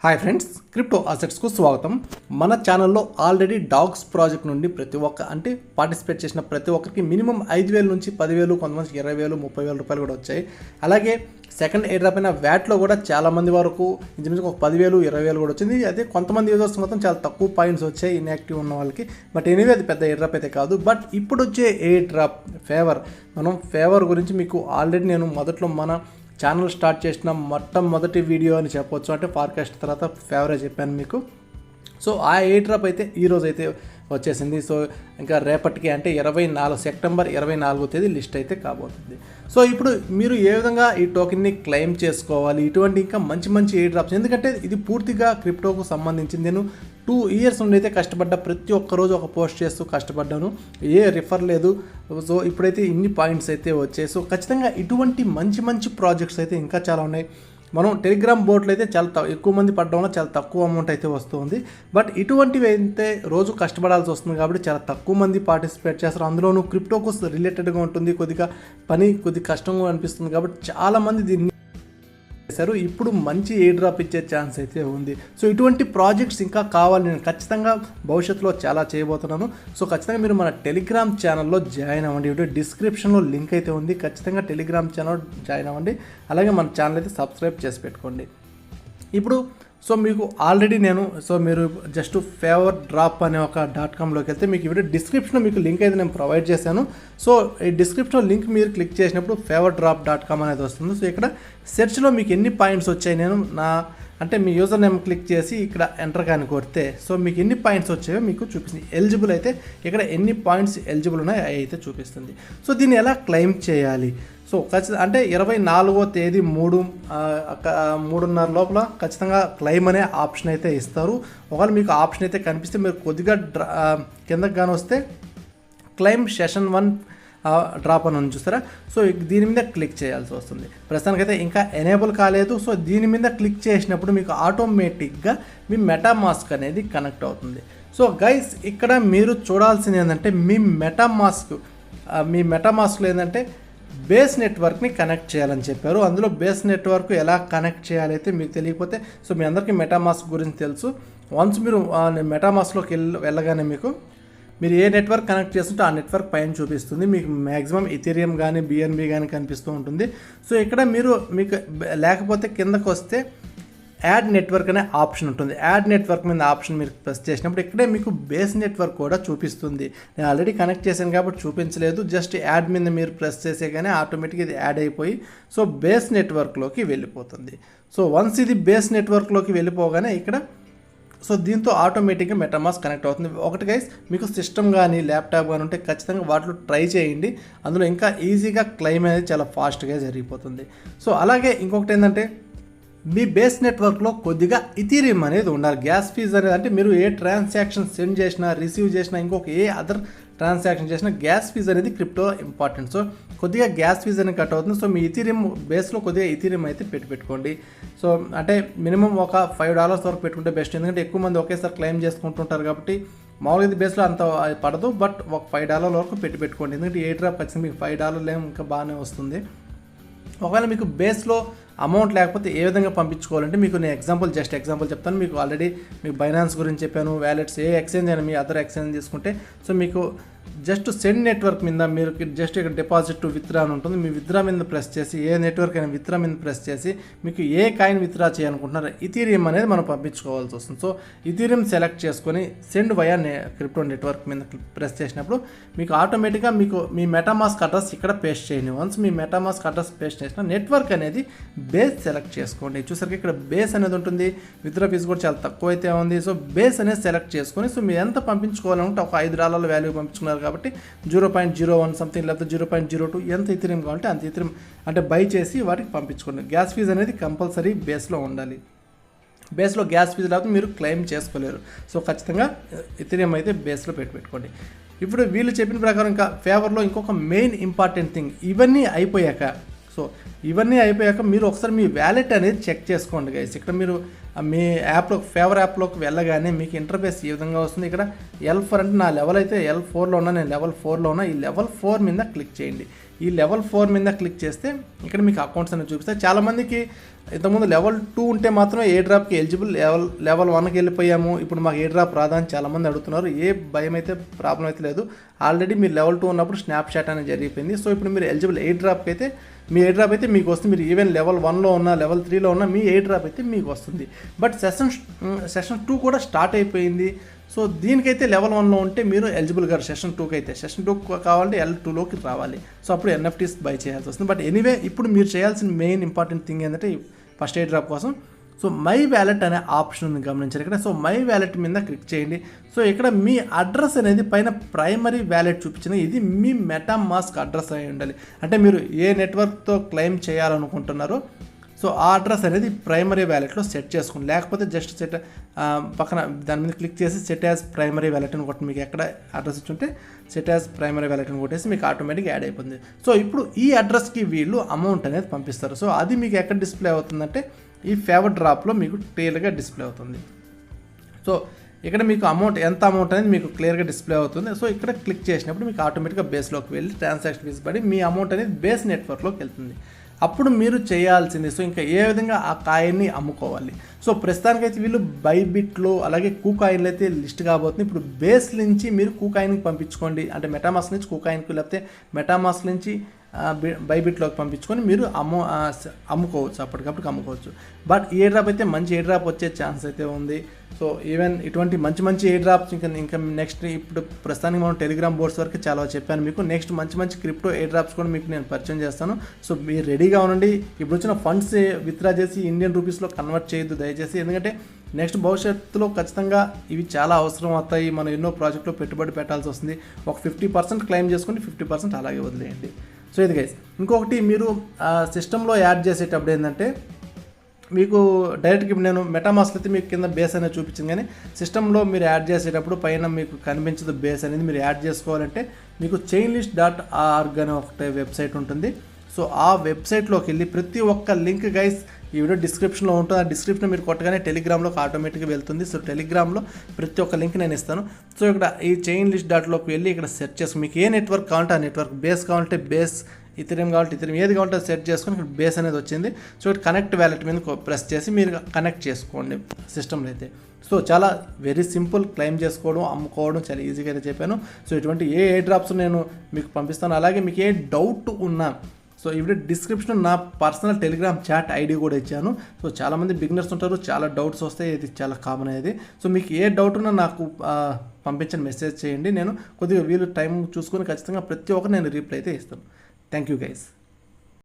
Hi friends, crypto అసెట్స్కు స్వాగతం. మన ఛానల్లో ఆల్రెడీ డాగ్స్ ప్రాజెక్ట్ నుండి ప్రతి ఒక్క పార్టిసిపేట్ చేసిన ప్రతి ఒక్కరికి మినిమం 5,000 నుంచి 10,000, కొంతమంది 20,000, 30,000 రూపాయలు కూడా వచ్చాయి. అలాగే సెకండ్ ఎయిర్ డ్రాప్ అయిన వ్యాట్లో కూడా చాలామంది వరకు ఇంచుమించు ఒక 10,000, 20,000 కూడా వచ్చింది. అదే కొంతమంది యూజర్స్ మొత్తం చాలా తక్కువ పాయింట్స్ వచ్చాయి ఇన్యాక్టివ్ ఉన్న వాళ్ళకి. బట్ ఎనీవే అది పెద్ద ఎయిర్ డ్రాప్ అయితే కాదు. బట్ ఇప్పుడు వచ్చే ఎయిర్ డ్రాప్ ఫేవర్ గురించి మీకు ఆల్రెడీ నేను మొదట్లో మన ఛానల్ స్టార్ట్ చేసిన మొట్టమొదటి వీడియో అని చెప్పొచ్చు. అంటే ఫార్కాస్ట్ తర్వాత ఫేవరే చెప్పాను మీకు. సో ఆ ఎయిర్ డ్రాప్ అయితే ఈరోజు అయితే వచ్చేసింది. సో ఇంకా రేపటికి అంటే సెప్టెంబర్ 24వ తేదీ లిస్ట్ అయితే కాబోతుంది. సో ఇప్పుడు మీరు ఏ విధంగా ఈ టోకెన్ని క్లెయిమ్ చేసుకోవాలి, ఇటువంటి ఇంకా మంచి ఎయిర్ డ్రాప్స్, ఎందుకంటే ఇది పూర్తిగా క్రిప్టోకు సంబంధించింది. నేను 2 ఇయర్స్ నుండి అయితే కష్టపడ్డా, ప్రతి ఒక్క రోజు ఒక పోస్ట్ చేస్తూ కష్టపడ్డాను, ఏ రిఫర్ లేదు. సో ఇప్పుడైతే ఇన్ని పాయింట్స్ అయితే వచ్చాయి. సో ఖచ్చితంగా ఇటువంటి మంచి ప్రాజెక్ట్స్ అయితే ఇంకా చాలా ఉన్నాయి. మనం టెలిగ్రామ్ బోట్లో అయితే చాలా ఎక్కువ మంది పడడం వల్ల చాలా తక్కువ అమౌంట్ అయితే వస్తుంది. బట్ ఇటువంటివి అయితే రోజు కష్టపడాల్సి వస్తుంది కాబట్టి చాలా తక్కువ మంది పార్టిసిపేట్ చేస్తారు. అందులోనూ క్రిప్టోకు రిలేటెడ్గా ఉంటుంది, కొద్దిగా కష్టంగా అనిపిస్తుంది కాబట్టి చాలామంది దీన్ని చేశారు. ఇప్పుడు మంచి ఎయిర్ డ్రాప్ ఇచ్చే ఛాన్స్ అయితే ఉంది. సో ఇటువంటి ప్రాజెక్ట్స్ ఇంకా కావాలి, నేను ఖచ్చితంగా భవిష్యత్తులో చాలా చేయబోతున్నాను. సో ఖచ్చితంగా మీరు మన టెలిగ్రామ్ ఛానల్లో జాయిన్ అవ్వండి. వీడియో డిస్క్రిప్షన్లో లింక్ అయితే ఉంది, ఖచ్చితంగా టెలిగ్రామ్ ఛానల్ జాయిన్ అవ్వండి. అలాగే మన ఛానల్ అయితే సబ్స్క్రైబ్ చేసి పెట్టుకోండి. ఇప్పుడు మీకు ఆల్రెడీ మీరు జస్ట్ ఫేవర్ డ్రాప్ అనే ఒక .comలోకి వెళ్తే మీకు వీడియో డిస్క్రిప్షన్లో మీకు లింక్ అయితే నేను ప్రొవైడ్ చేశాను. సో ఈ డిస్క్రిప్షన్లో లింక్ మీరు క్లిక్ చేసినప్పుడు favordrop.com అనేది వస్తుంది. సో ఇక్కడ సెర్చ్లో మీకు ఎన్ని పాయింట్స్ వచ్చాయి, మీ యూజర్ నేమ్ క్లిక్ చేసి ఇక్కడ ఎంటర్ కానీ కొడితే సో మీకు ఎన్ని పాయింట్స్ వచ్చాయో మీకు చూపిస్తుంది. ఎలిజిబుల్ అయితే ఇక్కడ ఎన్ని పాయింట్స్ ఎలిజిబుల్ ఉన్నాయో అవి అయితే చూపిస్తుంది. సో దీన్ని ఎలా క్లెయిమ్ చేయాలి? సో ఖచ్చితంగా అంటే 24వ తేదీ 3:30 లోపల ఖచ్చితంగా క్లెయిమ్ అనే ఆప్షన్ అయితే ఇస్తారు. ఒకవేళ మీకు ఆప్షన్ అయితే కనిపిస్తే మీరు కొద్దిగా కిందకి కానీ వస్తే క్లెయిమ్ సెషన్ 1 డ్రాప్ అని ఉంది, చూస్తారా? సో దీని మీద క్లిక్ చేయాల్సి వస్తుంది. ప్రస్తుతానికైతే ఇంకా ఎనేబుల్ కాలేదు. సో దీని మీద క్లిక్ చేసినప్పుడు మీకు ఆటోమేటిక్గా మీ మెటామాస్క్ అనేది కనెక్ట్ అవుతుంది. సో గైస్, ఇక్కడ మీరు చూడాల్సింది ఏంటంటే మీ మెటామాస్క్లో ఏంటంటే బేస్ నెట్వర్క్ని కనెక్ట్ చేయాలని చెప్పారు. అందులో బేస్ నెట్వర్క్ ఎలా కనెక్ట్ చేయాలైతే మీకు తెలియకపోతే, సో మీ అందరికీ మెటామాస్క్ గురించి తెలుసు. వన్స్ మీరు మెటామాస్క్లోకి వెళ్ళగానే మీరు ఏ నెట్వర్క్ కనెక్ట్ చేస్తుంటే ఆ నెట్వర్క్ పైన చూపిస్తుంది. మీకు మ్యాక్సిమం ఇథీరియం కానీ BNB కానీ కనిపిస్తూ ఉంటుంది. సో ఇక్కడ మీకు లేకపోతే కిందకు వస్తే యాడ్ నెట్వర్క్ అనే ఆప్షన్ ఉంటుంది. యాడ్ నెట్వర్క్ మీద ఆప్షన్ మీరు ప్రెస్ చేసినప్పుడు ఇక్కడే మీకు బేస్ నెట్వర్క్ కూడా చూపిస్తుంది. నేను ఆల్రెడీ కనెక్ట్ చేశాను కాబట్టి చూపించలేదు. జస్ట్ యాడ్ మీద మీరు ప్రెస్ చేసే కానీ ఆటోమేటిక్గా ఇది యాడ్ అయిపోయి సో బేస్ నెట్వర్క్లోకి వెళ్ళిపోతుంది. సో వన్స్ ఇది బేస్ నెట్వర్క్లోకి వెళ్ళిపోగానే ఇక్కడ సో దీంతో ఆటోమేటిక్గా మెటామాస్క్ కనెక్ట్ అవుతుంది. ఒకటి గైస్, మీకు సిస్టమ్ కానీ ల్యాప్టాప్ కానీ ఉంటే ఖచ్చితంగా వాటిలో ట్రై చేయండి. అందులో ఇంకా ఈజీగా క్లెయిమ్ అనేది చాలా ఫాస్ట్గా జరిగిపోతుంది. సో అలాగే ఇంకొకటి ఏంటంటే మీ బేస్ నెట్వర్క్లో కొద్దిగా ఇథీరియం అనేది ఉండాలి. గ్యాస్ ఫీజ్ అనేది అంటే మీరు ఏ ట్రాన్సాక్షన్ సెండ్ చేసినా, రిసీవ్ చేసినా, ఇంకొక ఏ అదర్ ట్రాన్సాక్షన్ చేసినా గ్యాస్ ఫీజ్ అనేది క్రిప్టోలో ఇంపార్టెంట్. సో కొద్దిగా గ్యాస్ ఫీజ్ అనేది కట్ అవుతుంది. సో మీ ఇథీరియం బేస్లో కొద్దిగా ఇథీరియం అయితే పెట్టుకోండి. సో అంటే మినిమం ఒక $5 వరకు పెట్టుకుంటే బెస్ట్, ఎందుకంటే ఎక్కువ మంది ఒకేసారి క్లెయిమ్ చేసుకుంటుంటారు కాబట్టి మామూలుగా ఇది బేస్లో అంత పడదు. బట్ ఒక $5 వరకు పెట్టుకోండి, ఎందుకంటే ఏ డ్రాప్ ఖచ్చితంగా మీకు $5 ఇంకా బాగానే వస్తుంది. ఒకవేళ మీకు బేస్లో అమౌంట్ లేకపోతే ఏ విధంగా పంపించుకోవాలంటే మీకు నేను జస్ట్ ఎగ్జాంపుల్ చెప్తాను. మీకు ఆల్రెడీ మీకు బైనాన్స్ గురించి చెప్పాను, వ్యాలెట్స్ ఏ ఎక్స్చేంజ్ అయినా మీ అదర్ ఎక్స్చేంజ్ తీసుకుంటే సో మీకు జస్ట్ సెండ్ నెట్వర్క్ మీద మీరు జస్ట్ ఇక్కడ డిపాజిట్ టు విత్డ్రా అని ఉంటుంది. మీ విత్డ్రా మీద ప్రెస్ చేసి ఏ నెట్వర్క్ అయినా విత్డ్రా మీద ప్రెస్ చేసి మీకు ఏ కాయిన్ విత్డ్రా చేయాలనుకుంటున్నారో ఇథీరియం అనేది మనం పంపించుకోవాల్సి వస్తుంది. సో ఇథీరియం సెలెక్ట్ చేసుకొని సెండ్ వయా క్రిప్టో నెట్వర్క్ మీద ప్రెస్ చేసినప్పుడు మీకు ఆటోమేటిక్గా మీ మెటామాస్క్ అడ్రస్ ఇక్కడ పేస్ట్ చేయండి. వన్స్ మీ మెటామాస్క్ అడ్రస్ పేస్ట్ చేసిన నెట్వర్క్ అనేది బేస్ సెలెక్ట్ చేసుకోండి. చూసరికి ఇక్కడ బేస్ అనేది ఉంటుంది, విత్డ్రా ఫీజు కూడా చాలా తక్కువ అయితే ఉంది. సో బేస్ అనేది సెలెక్ట్ చేసుకొని సో మీరు ఎంత పంపించుకోవాలంటే ఒక $5 వాల్యూ పంపించుకున్నారు కాబట్టి 0.01 సంథింగ్ లేకపోతే 0.02 ఎంత ఇథీరియం కావాలంటే అంత ఇథీరియం అంటే బై చేసి వాటికి పంపించుకోండి. గ్యాస్ ఫీజు అనేది కంపల్సరీ బేస్లో ఉండాలి. బేస్లో గ్యాస్ ఫీజు లేకపోతే మీరు క్లెయిమ్ చేసుకోలేరు. సో ఖచ్చితంగా ఇథీరియం అయితే బేస్లో పెట్టుకోండి. ఇప్పుడు వీళ్ళు చెప్పిన ప్రకారం ఇంకా ఫేవర్లో ఇంకొక మెయిన్ ఇంపార్టెంట్ థింగ్, ఇవన్నీ అయిపోయాక మీరు ఒకసారి మీ వ్యాలెట్ అనేది చెక్ చేసుకోండి గైస్. ఇక్కడ మీరు మీ ఫేవర్ యాప్లోకి వెళ్ళగానే మీకు ఇంటర్ఫేస్ ఈ విధంగా వస్తుంది. ఇక్కడ L4 అంటే నా లెవెల్ అయితే L4లో ఉన్నా, నేను లెవెల్ 4లో ఉన్నా. ఈ లెవెల్ 4 మీద క్లిక్ చేయండి. ఈ లెవెల్ 4 మీద క్లిక్ చేస్తే ఇక్కడ మీకు అకౌంట్స్ అనేవి చూపిస్తాయి. చాలామందికి ఇంతకుముందు లెవెల్ 2 ఉంటే మాత్రం ఏ డ్రాప్కి ఎలిజిబుల్, లెవెల్ 1కి వెళ్ళిపోయాము, ఇప్పుడు మాకు ఏ డ్రాప్ రాదా అని చాలామంది అడుగుతున్నారు. ఏ భయం అయితే ప్రాబ్లం అయితే లేదు. ఆల్రెడీ మీరు లెవెల్ 2 ఉన్నప్పుడు స్నాప్షాట్ అనేది జరిగిపోయింది. సో ఇప్పుడు మీరు ఎలిజిబుల్ ఏ డ్రాప్కి అయితే మీ ఏ డ్రాప్ అయితే మీకు వస్తుంది. మీరు ఈవెన్ లెవెల్ 1లో ఉన్నా లెవెల్ 3లో ఉన్నా మీ ఏ డ్రాప్ అయితే మీకు వస్తుంది. బట్ సెషన్ 2 కూడా స్టార్ట్ అయిపోయింది. సో దీనికైతే లెవెల్ 1లో ఉంటే మీరు ఎలిజిబుల్ గారు. సెషన్ 2కి అయితే సెషన్ 2 కావాలంటే L2లోకి రావాలి. సో అప్పుడు NFTs బై చేయాల్సి వస్తుంది. బట్ ఎనీవే ఇప్పుడు మీరు చేయాల్సిన మెయిన్ ఇంపార్టెంట్ థింగ్ ఏంటంటే ఫస్ట్ ఏ డ్రాప్ కోసం సో మై వ్యాలెట్ అనే ఆప్షన్ ఉంది, గమనించారు ఇక్కడ. సో మై వ్యాలెట్ మీద క్లిక్ చేయండి. సో ఇక్కడ మీ అడ్రస్ అనేది పైన ప్రైమరీ వ్యాలెట్ చూపించింది. ఇది మీ మెటామాస్క్ అడ్రస్ అయి ఉండాలి. అంటే మీరు ఏ నెట్వర్క్తో క్లెయిమ్ చేయాలనుకుంటున్నారో సో ఆ అడ్రస్ అనేది ప్రైమరీ వ్యాలెట్లో సెట్ చేసుకోండి. లేకపోతే జస్ట్ పక్కన దాని మీద క్లిక్ చేసి సెట్ యాజ్ ప్రైమరీ వ్యాలెట్ అని కొట్టి మీకు ఎక్కడ అడ్రస్ ఇచ్చుంటే సెట్ యాజ్ ప్రైమరీ వ్యాలెట్ అని కొట్టేసి మీకు ఆటోమేటిక్గా యాడ్ అయిపోతుంది. సో ఇప్పుడు ఈ అడ్రస్కి వీళ్ళు అమౌంట్ అనేది పంపిస్తారు. సో అది మీకు ఎక్కడ డిస్ప్లే అవుతుందంటే ఈ ఫేవర్ డ్రాప్లో మీకు క్లియర్గా డిస్ప్లే అవుతుంది. సో ఇక్కడ మీకు ఎంత అమౌంట్ అనేది మీకు క్లియర్గా డిస్ప్లే అవుతుంది. సో ఇక్కడ క్లిక్ చేసినప్పుడు మీకు ఆటోమేటిక్గా బేస్లోకి వెళ్ళి ట్రాన్సాక్షన్ ఫీజు పడి మీ అమౌంట్ అనేది బేస్ నెట్వర్క్లోకి వెళ్తుంది. అప్పుడు మీరు చేయాల్సింది సో ఇంకా ఏ విధంగా ఆ కాయిన్ని అమ్ముకోవాలి. సో ప్రస్తుతానికైతే వీళ్ళు బైబిట్లో అలాగే కూకాయిన్లు అయితే లిస్ట్ కాబోతుంది. ఇప్పుడు బేస్ నుంచి మీరు కూకాయిన్కి పంపించుకోండి, అంటే మెటామాస్క్ నుంచి కూకాయిన్కి, లేకపోతే మెటామాస్క్ నుంచి బైబిట్లోకి పంపించుకొని మీరు అమ్ముకోవచ్చు, అప్పటికప్పుడు అమ్ముకోవచ్చు. బట్ ఏ డ్రాప్ అయితే మంచి ఏ డ్రాప్ వచ్చే ఛాన్స్ అయితే ఉంది. సో ఈవెన్ ఇటువంటి మంచి ఏ డ్రాప్స్ ఇంకా నెక్స్ట్ ఇప్పుడు ప్రస్తుతానికి మనం టెలిగ్రామ్ బోర్డ్స్ వరకు చాలా చెప్పాను మీకు. నెక్స్ట్ మంచి క్రిప్టో ఏ డ్రాప్స్ కూడా మీకు నేను పరిచయం చేస్తాను. సో మీరు రెడీగా ఉండండి. ఇప్పుడు వచ్చిన ఫండ్స్ విత్డ్రా చేసి ఇండియన్ రూపీస్లో కన్వర్ట్ చేయొద్దు దయచేసి, ఎందుకంటే నెక్స్ట్ భవిష్యత్తులో ఖచ్చితంగా ఇవి చాలా అవసరం అవుతాయి. మనం ఎన్నో ప్రాజెక్టులో పెట్టుబడి పెట్టాల్సి వస్తుంది. ఒక 50% క్లెయిమ్ చేసుకుని 50% అలాగే వదిలేయండి. సో ఇది గైస్. ఇంకొకటి మీరు సిస్టంలో యాడ్ చేసేటప్పుడు ఏంటంటే మీకు డైరెక్ట్గా నేను మెటామాస్క్ అయితే మీకు కింద బేస్ అనేది చూపించింది, కానీ సిస్టంలో మీరు యాడ్ చేసేటప్పుడు పైన మీకు కనిపించదు బేస్ అనేది. మీరు యాడ్ చేసుకోవాలంటే మీకు chainlist.org అనే ఒకటే వెబ్సైట్ ఉంటుంది. సో ఆ వెబ్సైట్లోకి వెళ్ళి ప్రతి ఒక్క లింక్ గైస్ ఈ వీడియో డిస్క్రిప్షన్లో ఉంటుంది. ఆ డిస్క్రిప్షన్ మీరు కొట్టగానే టెలిగ్రామ్లోకి ఆటోమేటిక్గా వెళ్తుంది. సో టెలిగ్రామ్లో ప్రతి ఒక్క లింక్ నేను ఇస్తాను. సో ఇక్కడ ఈ chainlist.loకి వెళ్ళి ఇక్కడ సెర్చ్ చేసుకుని మీకు ఏ నెట్వర్క్ కావాలంటే ఆ నెట్వర్క్, బేస్ కావాలంటే బేస్, ఇథెరియం కావాలంటే ఇథెరియం, ఏది కావాలంటే సెట్ చేసుకొని ఇక్కడ బేస్ అనేది వచ్చింది. సో ఇక్కడ కనెక్ట్ వ్యాలెట్ మీద ప్రెస్ చేసి మీరు కనెక్ట్ చేసుకోండి సిస్టంలో అయితే. సో చాలా వెరీ సింపుల్, క్లెయిమ్ చేసుకోవడం అమ్ముకోవడం చాలా ఈజీగా అయితే చెప్పాను. సో ఇటువంటి ఏ డ్రాప్స్ నేను మీకు పంపిస్తాను. అలాగే మీకు ఏ డౌట్ ఉన్నా సో ఈ వీడియో డిస్క్రిప్షన్ నా పర్సనల్ టెలిగ్రామ్ చాట్ ఐడి కూడా ఇచ్చాను. సో చాలామంది బిగినర్స్ ఉంటారు, చాలా డౌట్స్ వస్తాయి, ఇది చాలా కామన్ అయ్యేది. సో మీకు ఏ డౌట్ ఉన్నా నాకు పంపించండి, మెసేజ్ చేయండి. నేను కొద్దిగా వీలు టైం చూసుకొని ఖచ్చితంగా ప్రతి ఒక్కరు నేను రిప్లై అయితే ఇస్తాను. Thank you guys.